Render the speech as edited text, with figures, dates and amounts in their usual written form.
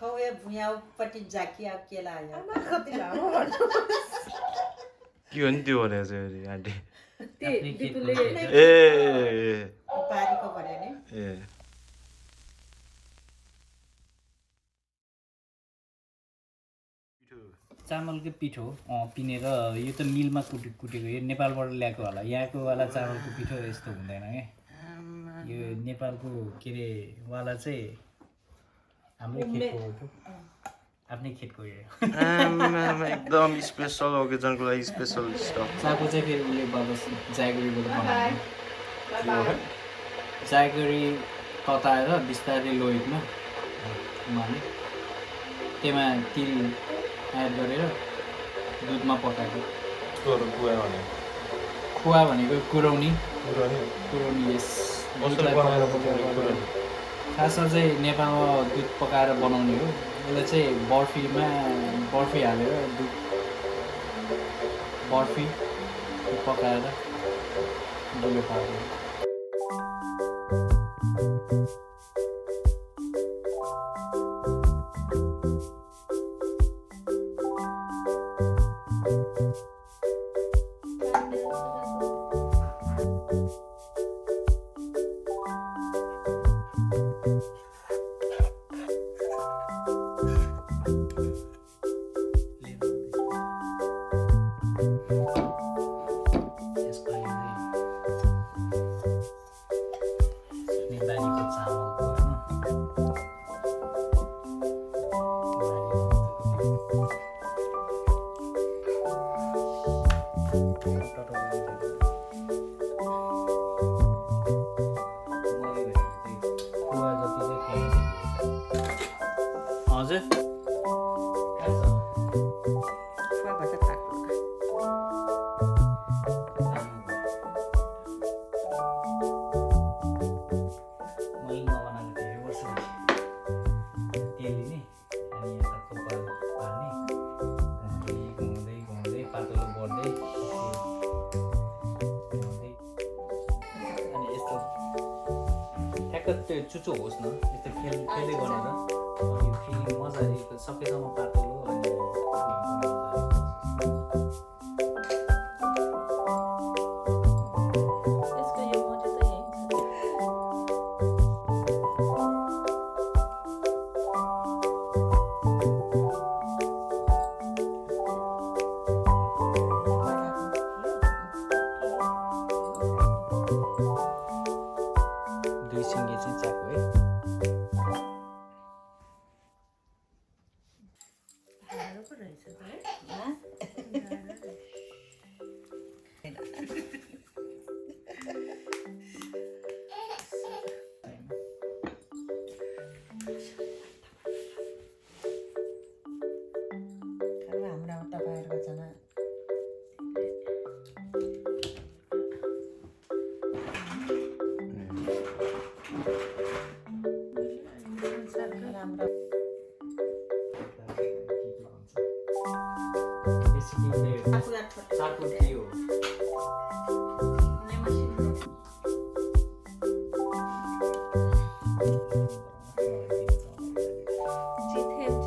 थौए भुइँपट्टि जाकिया केला आयो कति लामो भन्नुहोस् के हो नि त्यो भने चाहिँ आन्टी दिपुले ए पारीको भन्यो नि ए चामलकै पिठो पिनेर यो त मिलमा कुटेको यो नेपालबाट ल्याएको होला यहाँको वाला चामलको पिठो यस्तो हुँदैन क्या यो नेपालको के अरे वाला चाहिँ हाम्रै खेतको हो आफ्नै खेतको यो एकदम स्पेसल ओकेजनको लागि स्पेसल स्टफ चाको चाहिँ फेरि उसले बाबा जागरीबाट बनाउने जागरी तताएर बिस्तारै लोहितमा उमाले त्यसमा तिल एड गरेर दुधमा पकाएको खुवा भनेको कुरौनी यस खासमा चाहिँ नेपालमा दुध पकाएर बनाउने हो यसलाई चाहिँ बर्फी हालेर दुध बर्फी पकाएर दुलो पारेको त्यो चुचो होस् न यस्तो खेल्दै गरेर अनि फेरि मजाले सकेसम्म पातलो अनि Chaku and Kuwa. जिथे